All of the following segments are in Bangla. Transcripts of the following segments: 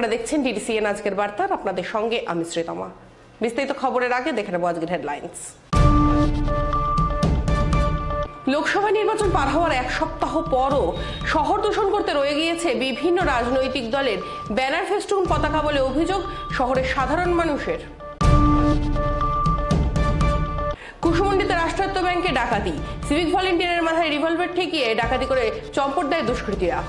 আপনারা দেখছেন ডিডিসিএন আজকের বার্তা, আপনাদের সঙ্গে আমি শ্রীতমা। বিস্তারিত খবরের আগে দেখে নেব আজকের হেডলাইন্স। লোকসভা নির্বাচন পার হওয়ার এক সপ্তাহ পরও শহর দূষণ করতে রয়ে গিয়েছে বিভিন্ন রাজনৈতিক দলের ব্যানার, ফেস্টুন, পতাকা বলে অভিযোগ শহরের সাধারণ মানুষের। কুশমন্ডিতে রাষ্ট্রায়ত্ত ব্যাংকে ডাকাতি, সিভিক ভলেন্টিয়ারের মাথায় রিভলভার ঠেকিয়ে ডাকাতি করে চম্পট দেয় দুষ্কৃতীরা।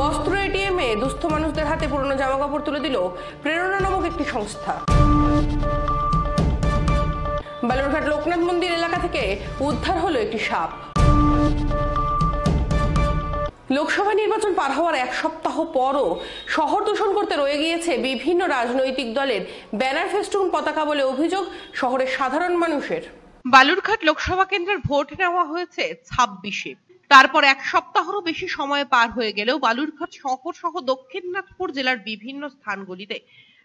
বস্ত্র এটিএমে দুস্থ মানুষদের হাতে পুরনো জামাকাপড় তুলে দিল প্রেরণা নামক একটি সংস্থা। বালুরঘাট লোকনাথ মন্দির এলাকা থেকে উদ্ধার হলো একটি সাপ। লোকসভা নির্বাচন পার হওয়ার এক সপ্তাহ পরও শহর দূষণ করতে রয়ে গিয়েছে বিভিন্ন রাজনৈতিক দলের ব্যানার, ফেস্টুন, পতাকা বলে অভিযোগ শহরের সাধারণ মানুষের। বালুরঘাট লোকসভা কেন্দ্রের ভোট নেওয়া হয়েছে 26-এ। তারপর এক সপ্তাহেরও বেশি সময় পার হয়ে গেলেও বালুরঘাট শহর সহ দক্ষিণ দিনাজপুর জেলার বিভিন্ন স্থানগুলিতে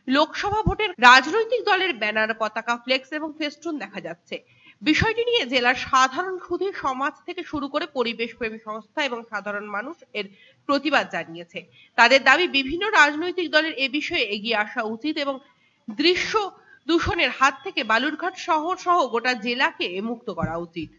লোকসভা ভোটের রাজনৈতিক দলের ব্যানার, পতাকা, ফ্লেক্স এবং ফেস্টুন দেখা যাচ্ছে। বিষয়টি নিয়ে জেলার সাধারণ সুধী সমাজ থেকে শুরু করে পরিবেশ প্রেমী সংস্থা এবং সাধারণ মানুষ এর প্রতিবাদ জানিয়েছে। তাদের দাবি, বিভিন্ন রাজনৈতিক দলের এ বিষয়ে এগিয়ে আসা উচিত এবং দৃশ্য দূষণের হাত থেকে বালুরঘাট শহর সহ গোটা জেলাকে মুক্ত করা উচিত।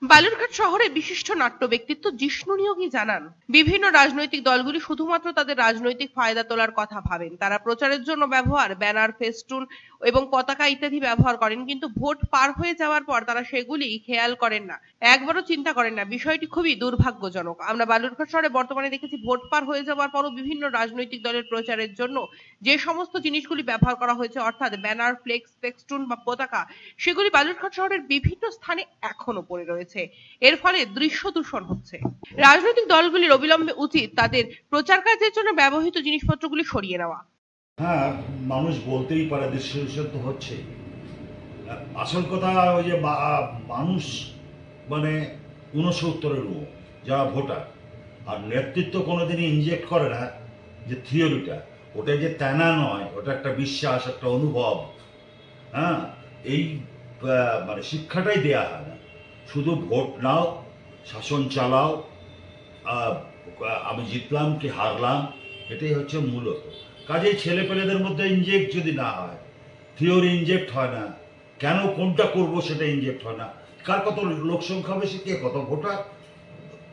বালুরঘাট শহরের বিশিষ্ট নাট্য ব্যক্তিত্ব জিষ্ণু নিয়োগী জানান, বিভিন্ন রাজনৈতিক দলগুলি শুধুমাত্র তাদের রাজনৈতিক ফায়দা তোলার কথা ভাবেন। তারা প্রচারের জন্য ব্যবহার ব্যানার, ফেস্টুন এবং পতাকা ইত্যাদি ব্যবহার করেন, কিন্তু ভোট পার হয়ে যাওয়ার পর তারা সেগুলি খেয়াল করেন না, একবারও চিন্তা করেন না। বিষয়টি খুবই দুর্ভাগ্যজনক। আমরা বালুরঘাট শহরে বর্তমানে দেখেছি, ভোট পার হয়ে যাওয়ার পরও বিভিন্ন রাজনৈতিক দলের প্রচারের জন্য যে সমস্ত জিনিসগুলি ব্যবহার করা হয়েছে, অর্থাৎ ব্যানার, ফ্লেক্স, ফেস্টুন বা পতাকা, সেগুলি বালুরঘাট শহরের বিভিন্ন স্থানে এখনো পড়ে রয়েছে। এর ফলে দৃশ্য দূষণ হচ্ছে। রাজনৈতিক দলগুলির অবিলম্বে উচিত তাদের প্রচার কাজের জন্য ব্যবহৃত জিনিসপত্রগুলি সরিয়ে নেওয়া। হ্যাঁ, মানুষ বলতেই পারে দৃশ্য দূষণ তো হচ্ছে। আসল কথা ওই যে মানুষ মানে 69-এর যারা ভোটার, আর নেতৃত্ব কোনোদিনই ইনজেক্ট করে না যে থিওরিটা, ওটা যে তেনা নয়, ওটা একটা বিশ্বাস, একটা অনুভব। হ্যাঁ, এই মানে শিক্ষাটাই দেয়া হয় না। শুধু ভোট নাও, শাসন চালাও, আমি জিতলাম কি হারলাম, এটাই হচ্ছে মূলত। কাজেই ছেলেপেলেদের মধ্যে ইনজেক্ট যদি না হয়, থিওরি ইনজেক্ট হয় না, কেন কোনটা করব সেটা ইনজেক্ট হয় না, কার কত লোক সংখ্যা বেশি, কে কত ভোটার,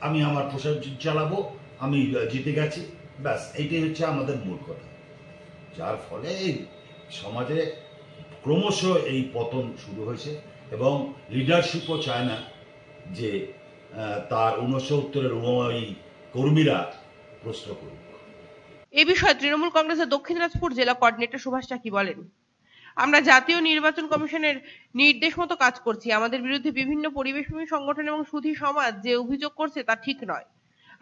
আমি আমার প্রচার চালাবো, আমি জিতে গেছি, ব্যাস এইটাই হচ্ছে আমাদের মূল কথা। যার ফলে সমাজে ক্রমশ এই পতন শুরু হয়েছে এবং লিডারশিপও চায় না যে তার 69-এর অনুযায়ী কর্মীরা প্রশ্ন করুক। এ বিষয়ে তৃণমূল কংগ্রেসের দক্ষিণ দিনাজপুর জেলা কোঅর্ডিনেটর সুভাষ চাকি বলেন, আমরা জাতীয় নির্বাচন কমিশনের নির্দেশ মতো কাজ করছি। আমাদের বিরুদ্ধে বিভিন্ন পরিবেশপ্রেমী সংগঠন এবং সুধী সমাজ যে অভিযোগ করছে তা ঠিক নয়।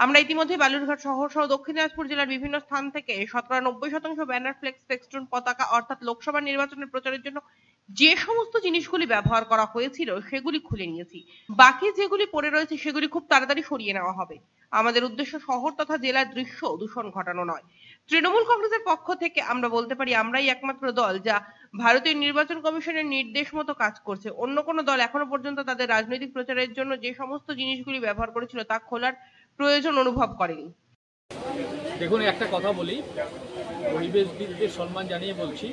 আমরা ইতিমধ্যে বালুরঘাট শহর সহ দক্ষিণ দিনাজপুর জেলার বিভিন্ন স্থান থেকে 90% ব্যানার, ফ্লেক্স, ফেস্টুন, পতাকা অর্থাৎ লোকসভা নির্বাচনের প্রচারের জন্য যে সমস্ত জিনিসগুলি ব্যবহার করা হয়েছিল সেগুলি খুলে নিয়েছি। বাকি যেগুলি পড়ে রয়েছে সেগুলি খুব তাড়াতাড়ি সরিয়ে নেওয়া হবে। আমাদের উদ্দেশ্য শহর তথা জেলার দৃশ্য দূষণ ঘটানো নয়। তৃণমূল কংগ্রেসের পক্ষ থেকে আমরা বলতে পারি, আমরাই একমাত্র দল যা ভারতীয় নির্বাচন কমিশনের নির্দেশ মতো কাজ করছে। অন্য কোনো দল এখনো পর্যন্ত তাদের রাজনৈতিক প্রচারের জন্য যে সমস্ত জিনিসগুলি ব্যবহার করেছিল তা খোলার প্রয়োজন অনুভব করেনি। দেখুন, একটা কথা বলি, পরিবেশবিদদের সম্মান জানিয়ে বলছি,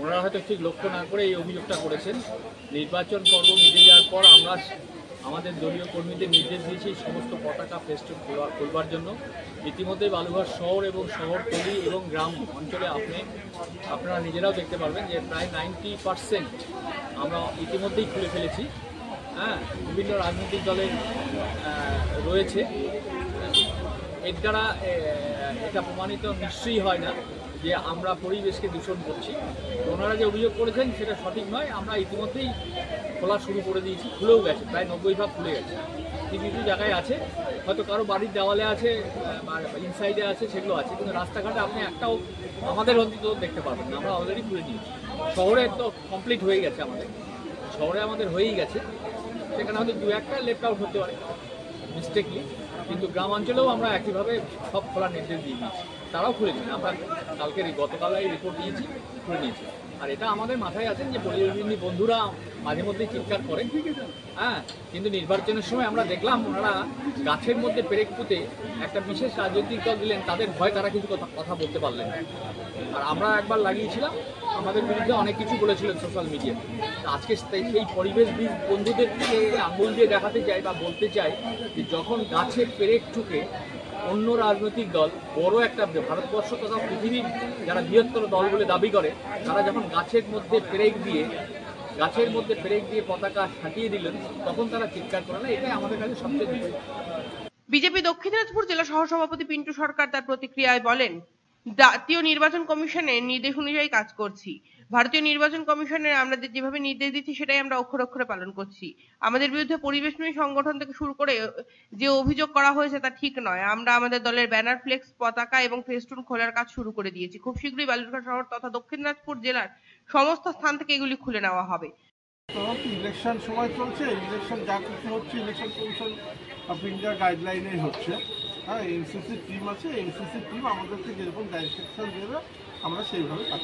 ওনারা হয়তো ঠিক লক্ষ্য না করে এই অভিযোগটা করেছেন। নির্বাচন পর্ব মিটে যাওয়ার পর আমরা আমাদের দলীয় কর্মীদের নির্দেশ দিয়েছি সমস্ত পতাকা, ফেস্টুন খুলবার জন্য। ইতিমধ্যে বালুরঘাট শহর এবং শহরতলি এবং গ্রাম অঞ্চলে আপনারা নিজেরাও দেখতে পারবেন যে প্রায় 90% আমরা ইতিমধ্যেই খুলে ফেলেছি। হ্যাঁ, বিভিন্ন রাজনৈতিক দলের রয়েছে। এর দ্বারা এটা প্রমাণিত নিশ্চয়ই হয় না যে আমরা পরিবেশকে দূষণ করছি। ওনারা যে অভিযোগ করেছেন সেটা সঠিক নয়। আমরা ইতিমধ্যেই খোলা শুরু করে দিয়েছি, খুলেও গেছে, প্রায় 90% খুলে গেছে। কিছু কিছু জায়গায় আছে, হয়তো কারো বাড়ির দেওয়ালে আছে বা ইনসাইডে আছে, সেগুলো আছে, কিন্তু রাস্তাঘাটে আপনি একটাও আমাদের অন্তত দেখতে পারবেন না। আমরা অলরেডি খুলে দিয়েছি। শহরে তো কমপ্লিট হয়ে গেছে, আমাদের হয়েই গেছে। সেখানে হয়তো 2-1টা লেফট আউট হতে পারে মিস্টেকলি, কিন্তু গ্রামাঞ্চলেও আমরা একইভাবে সব খোলার নির্দেশ দিয়ে দিয়েছি, তারাও খুলে দিন। আমরা গতকাল রিপোর্ট দিয়েছি, খুলে নিয়েছি। আর এটা আমাদের মাথায় আছেন যে প্রতিনিধি বন্ধুরা মাঝে মধ্যে চিৎকার করেন, হ্যাঁ, কিন্তু নির্বাচনের সময় আমরা দেখলাম ওনারা গাছের মধ্যে পেরেক পুঁতে একটা বিশেষ রাজনৈতিক দল দিলেন, তাদের ভয় তারা কিছু কথা বলতে পারলেন না। আর আমরা একবার লাগিয়েছিলাম, আমাদের বিরুদ্ধে অনেক কিছু বলেছিলেন সোশ্যাল মিডিয়াতে। আজকে সেই পরিবেশবিদ বন্ধুদেরকে আঙুল দিয়ে দেখাতে চাই বা বলতে চাই যে যখন গাছের পেরেক ঠুকে অন্য রাজনৈতিক দল, বড় একটা ভারতবর্ষ তথা পৃথিবীর যারা বৃহত্তর দল বলে দাবি করে, তারা যখন গাছের মধ্যে পেরেক দিয়ে পতাকা সাজিয়ে দিলেন, তখন তারা চিৎকার করে না। এটাই আমাদের কাছে সবচেয়ে দুঃখ। বিজেপি দক্ষিণ দিনাজপুর জেলা সহসভাপতি পিন্টু সরকার তার প্রতিক্রিয়ায় বলেন, জাতীয় নির্বাচন কমিশনের নির্দেশ অনুযায়ী কাজ করছি। ভারতীয় নির্বাচন কমিশনের আমাদের যেভাবে নির্দেশ দিচ্ছি সেটাই আমরা অক্ষরে অক্ষরে পালন করছি। আমাদের বিরুদ্ধে পরিবেশপ্রেমী সংগঠন থেকে শুরু করে যে অভিযোগ করা হয়েছে তা ঠিক নয়। আমরা আমাদের দলের ব্যানার, ফ্লেক্স, পতাকা এবং ফেস্টুন খোলার কাজ শুরু করে দিয়েছি। খুব শীঘ্রই বালুরঘাট শহর তথা দক্ষিণ দিনাজপুর জেলার সমস্ত স্থান থেকে এগুলি খুলে নেওয়া হবে। ইলেকশন সময় চলছে, ইলেকশন যা কিছু হচ্ছে ইলেকশন কমিশন অফ ইন্ডিয়া গাইডলাইনে হচ্ছে। হ্যাঁ, এনসিসি টিম আছে, এনসিসি টিম আমাদেরকে যেরকম ডাইরেকশন দেবে আমরা সেইভাবে কাজ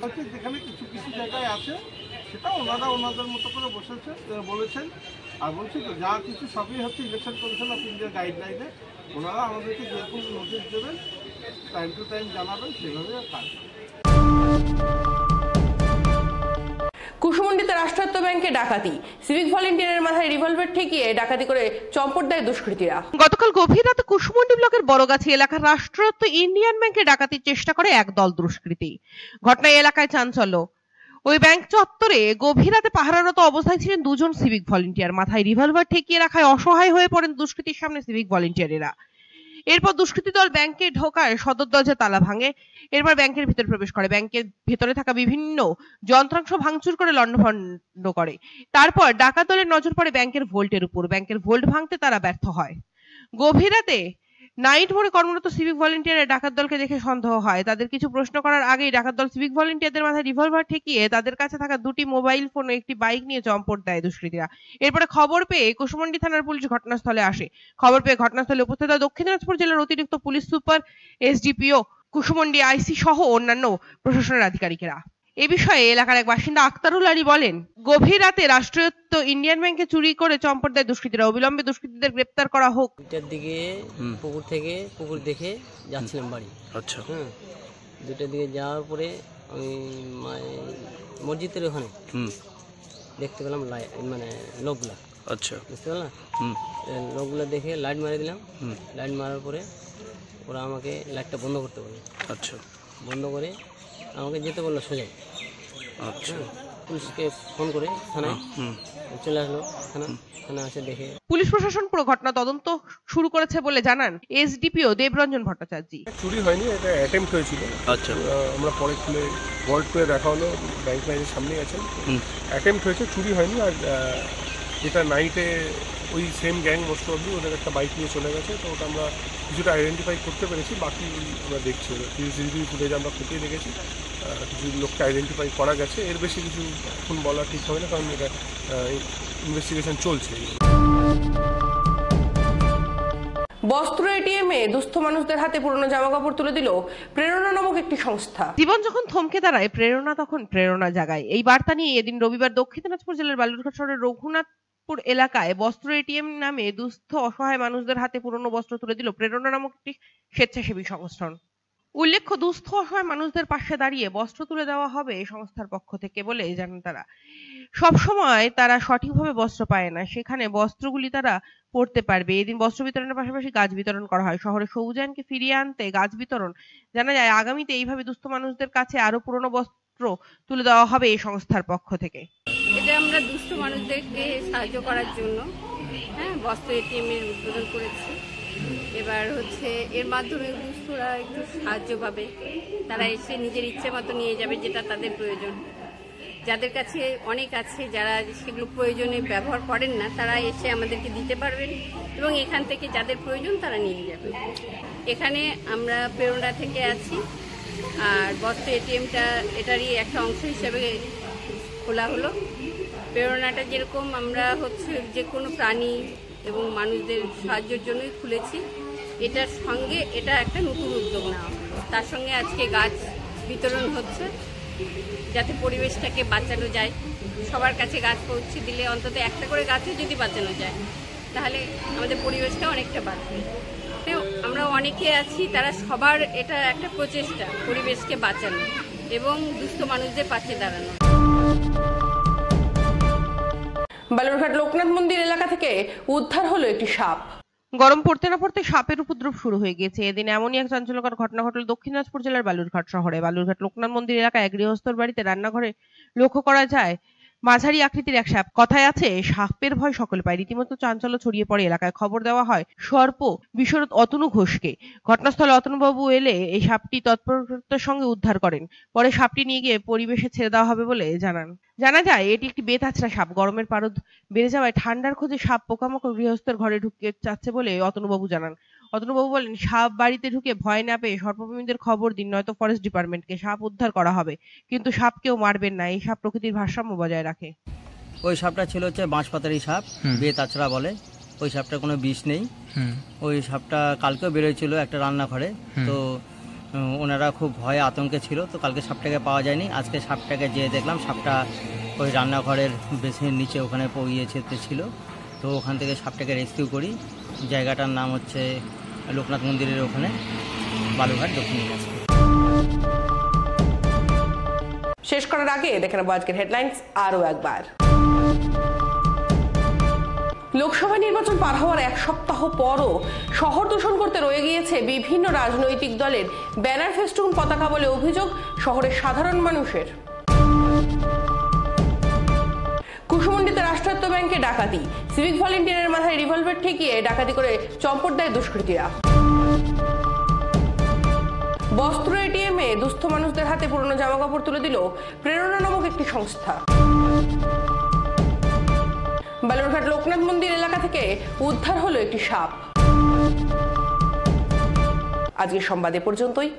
করছি। যেখানে কিছু কিছু জায়গায় আছে সেটা ওনারা ওনাদের মতো করে বলেছেন। আর বলছি তো যা কিছু সবই হচ্ছে ইলেকশন কমিশন অফ ইন্ডিয়া গাইডলাইনে। ওনারা আমাদেরকে যেরকম নোটিশ দেবেন, টাইম টু টাইম জানাবেন, সেভাবে কাজ করবেন। কুশমন্ডিতে রাষ্ট্রায়ত্ত ব্যাংকে ডাকাতি, সিভিক ভলেন্টিয়ারের মাথায় রিভলভার ঠেকিয়ে ডাকাতি করে চম্পট দেয় দুষ্কৃতীরা। গতকাল গভীর রাতে কুশমন্ডি ব্লকের বড়গাছি এলাকার রাষ্ট্রায়ত্ত ইন্ডিয়ান ব্যাংকে ডাকাতির চেষ্টা করে একদল দুষ্কৃতী। ঘটনায় এলাকায় চাঞ্চল্য। ওই ব্যাংক চত্বরে গভীর রাতে পাহারারত অবস্থায় ছিলেন দুজন সিভিক ভলেন্টিয়ার। মাথায় রিভলভার ঠেকিয়ে রাখায় অসহায় হয়ে পড়েন দুষ্কৃতীর সামনে সিভিক ভলেন্টিয়ারেরা। এরপর দুষ্কৃতী দল ব্যাংকে ঢোকায় সদর দরজা তালা ভাঙে। এরপর ব্যাংকের ভিতরে প্রবেশ করে, ব্যাংকের ভেতরে থাকা বিভিন্ন যন্ত্রাংশ ভাঙচুর করে লণ্ডভণ্ড করে। তারপর ডাকাত দলের নজর পড়ে ব্যাংকের ভোল্টের উপর। ব্যাংকের ভোল্ট ভাঙতে তারা ব্যর্থ হয়। গভীর রাতে নাইট মোড়ে কর্মরত সিভিক ভলেন্টিয়ারের ডাকাত দলকে দেখে সন্দেহ হয়। তাদের কিছু প্রশ্ন করার আগেই ডাকাত দল সিভিক ভলেন্টিয়ারদের মাথায় রিভলভার ঠেকিয়ে তাদের কাছে থাকা দুটি মোবাইল ফোন ও একটি বাইক নিয়ে চম্পট দেয় দুষ্কৃতীরা। এরপরে খবর পেয়ে কুশমন্ডি থানার পুলিশ ঘটনাস্থলে আসে। খবর পেয়ে ঘটনাস্থলে উপস্থিত হয় দক্ষিণ দিনাজপুর জেলার অতিরিক্ত পুলিশ সুপার, এসডিপিও, কুশমন্ডি আইসি সহ অন্যান্য প্রশাসনের আধিকারিকেরা। এ বিষয়ে এলাকার এক বাসিন্দা আক্তারুল আলী বলেন, গভীর রাতে রাষ্ট্রায়ত্ত ইন্ডিয়ান ব্যাংকে চুরি করে চম্পট দেয় দুষ্কৃতীরা। অবিলম্বে দুষ্কৃতীদের গ্রেপ্তার করা হোক। দুটার দিকে পুকুর দেখে যাচ্ছিলাম বাড়ি। আচ্ছা। দুটার দিকে যাওয়ার পরে ওই মসজিদের ওখানে দেখতে পেলাম মানে লোকগুলা। আচ্ছা। বুঝতে পারলাম, লোকগুলো দেখে লাইট মারিয়ে দিলাম। লাইট মারার পরে ওরা আমাকে লাইটটা বন্ধ করতে বললো। আচ্ছা। বন্ধ করে আমাকে যেতে বললো সোজা। আচ্ছা। পুলিশকে ফোন করে থানায় চলে আসলো। থানা আসে দেখে পুলিশ প্রশাসন পুরো ঘটনা তদন্ত শুরু করেছে বলে জানান এসডিপিও দেবরঞ্জন ভট্টাচার্য। চুরি হয়নি, এটা অ্যাটেম্প্ট হয়েছিল। আচ্ছা। আমরা পরে খুলে ভল্ট করে দেখা হলো, ব্যাংক লাইনের সামনেই আছেন। অ্যাটেম্প্ট হয়েছে, চুরি হয়নি। আর যেটা নাইটে ওই সেম গ্যাং মোস্ট অবলি ওদের একটা বাইক নিয়ে চলে গেছে, তো ওটা আমরা কিছুটা আইডেন্টিফাই করতে পেরেছি। বাকি আমরা দেখছি, সিসিটিভি ফুটেজ আমরা খুঁটিয়ে দেখেছি, কিছু লোককে আইডেন্টিফাই করা গেছে। এর বেশি কিছু এখন বলা ঠিক হবে না, কারণ এটা ইনভেস্টিগেশন চলছে। বস্ত্র এটিএমে দুস্থ মানুষদের হাতে পুরনো জামাকাপড় তুলে দিল প্রেরণা নামক একটি সংস্থা। জীবন যখন থমকে দাঁড়ায়, প্রেরণা তখন প্রেরণা জাগায়। এই বার্তা নিয়ে এদিন রবিবার দক্ষিণ দিনাজপুর জেলার বালুরঘাট শহরের রঘুনাথপুর এলাকায় বস্ত্র এটিএম নামে দুস্থ অসহায় মানুষদের হাতে পুরনো বস্ত্র তুলে দিল প্রেরণা নামক একটি স্বেচ্ছাসেবী সংগঠন। উল্লেখ্য, দুস্থ অসহায় মানুষদের পাশে দাঁড়িয়ে বস্ত্র তুলে দেওয়া হবে এই সংস্থার পক্ষ থেকে বলে জানান তারা। সবসময় তারা সঠিকভাবে বস্ত্র পায় না, সেখানে বস্ত্রগুলি তারা পড়তে পারবে। এদিন বস্ত্র বিতরণের পাশাপাশি গাছ বিতরণ করা হয়। শহরে সৌজানকে ফিরিয়ে আনতে গাছ বিতরণ। জানা যায় আগামীতে এইভাবে দুস্থ মানুষদের কাছে আরো পুরনো বস্ত্র তুলে দেওয়া হবে এই সংস্থার পক্ষ থেকে। এটা আমরা দুস্থ মানুষদেরকে সাহায্য করার জন্য বস্ত্র এটিএম এর উদ্বোধন করেছি। এবার এর মাধ্যমে দুস্থরা একটু সাহায্য পাবে। তারা এসে নিজের ইচ্ছে মতো নিয়ে যাবে যেটা তাদের প্রয়োজন। যাদের কাছে অনেক আছে, যারা সেগুলো প্রয়োজনে ব্যবহার করেন না, তারা এসে আমাদেরকে দিতে পারবেন এবং এখান থেকে যাদের প্রয়োজন তারা নিয়ে যাবে। এখানে আমরা প্রেরণা থেকে আছি, আর বস্ত্র এটিএমটা এটারই একটা অংশ হিসেবে খোলা হলো। প্রেরণাটা যেরকম আমরা যে কোনো প্রাণী এবং মানুষদের সাহায্যের জন্যই খুলেছি, এটার সঙ্গে এটা একটা নতুন উদ্যোগ নেওয়া হলো। তার সঙ্গে আজকে গাছ বিতরণ হচ্ছে। যাতে পরিবেশটাকে বাঁচানো যায়। সবার কাছে গাছ পৌঁছে দিলে অন্তত একটা করে গাছও যদি বাঁচানো যায় তাহলে আমাদের পরিবেশটা অনেকটা বাঁচবে। আমরা অনেকে আছি, তারা সবার এটা একটা প্রচেষ্টা পরিবেশকে বাঁচানো এবং দুস্থ মানুষদের পাশে দাঁড়ানো। বালুরঘাট লোকনাথ মন্দির এলাকা থেকে উদ্ধার হলো একটি সাপ। গরম পড়তে না পড়তে সাপের উপদ্রব শুরু হয়ে গিয়েছে। এদিন এমনই এক চাঞ্চল্যকর ঘটনা ঘটল দক্ষিণ দিনাজপুর জেলার বালুরঘাট শহরে। বালুরঘাট লোকনাথ মন্দির এলাকায় এক গৃহস্থর বাড়িতে রান্নাঘরে লক্ষ্য করা যায় মাঝারি আকৃতির এক সাপ। কথায় আছে সাপের ভয় সকলে পায়। রীতিমতো চাঞ্চল্য ছড়িয়ে পড়ে এলাকায়। খবর দেওয়া হয় সর্প বিশরদ অতনু ঘোষকে। ঘটনাস্থলে অতনুবাবু এলে এই সাপটি তৎপরতার সঙ্গে উদ্ধার করেন। পরে সাপটি নিয়ে গিয়ে পরিবেশে ছেড়ে দেওয়া হবে বলে জানান। জানা যায় এটি একটি বেতাছড়া সাপ। গরমের পারদ বেড়ে যাওয়ায় ঠান্ডার খোঁজে সাপ পোকামাকড় গৃহস্থের ঘরে ঢুকে যাচ্ছে বলে অতনুবাবু জানান। অতনুবাবু বলেন, সাপ বাড়িতে ঢুকে ভয় না পেয়ে সর্পপ্রেমীদের খবর দিন, নয়তো ফরেস্ট ডিপার্টমেন্টকে। সাপ উদ্ধার করা হবে, কিন্তু সাপ কেউ মারবেন না। এই সাপ প্রকৃতির ভারসাম্য বজায় রাখে। ওই সাপটা ছিল হচ্ছে বাঁশপাতারি সাপ, বেতাছড়া বলে। ওই সাপটা কোনো বিষ নেই। ওই সাপটা কালকেও বেরোয়ছিল একটা রান্নাঘরে। তো ওনারা খুব ভয়ে আতঙ্কে ছিল, তো কালকে সাপটাকে পাওয়া যায়নি। আজকে সাপটাকে যেয়ে দেখলাম সাপটা ওই রান্নাঘরের বেসিনের নিচে ওখানে পড়িয়েছে ছিল। তো ওখান থেকে সাপটাকে রেস্কিউ করি। জায়গাটার নাম হচ্ছে লোকনাথ মন্দিরের ওখানে, বালুরঘাট দক্ষিণ দিনাজপুর। শেষ করার আগে দেখে নেব আজকের হেডলাইন্স আরো একবার। লোকসভা নির্বাচন পার হওয়ার এক সপ্তাহ পরও শহর দূষণ করতে রয়ে গিয়েছে বিভিন্ন রাজনৈতিক দলের ব্যানার ফেস্টুন পতাকা বলে অভিযোগ শহরের সাধারণ মানুষের। কুশমন্ডিতে রাষ্ট্রায়ত্ত ব্যাংকে ডাকাতি, সিভিক ভলেন্টিয়ারের মাথায় রিভলভার ঠেকিয়ে ডাকাতি করে চম্পট দেয় দুষ্কৃতীরা। বস্ত্র এটিএমে দুস্থ মানুষদের হাতে পুরনো জামাকাপড় তুলে দিল প্রেরণা নামক একটি সংস্থা। বালুরঘাট লোকনাথ মন্দির এলাকা থেকে উদ্ধার হলো একটি সাপ। আজকের সংবাদ এ পর্যন্তই।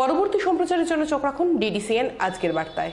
পরবর্তী সম্প্রচারের জন্য চোখ রাখুন DDCN আজকের বার্তায়।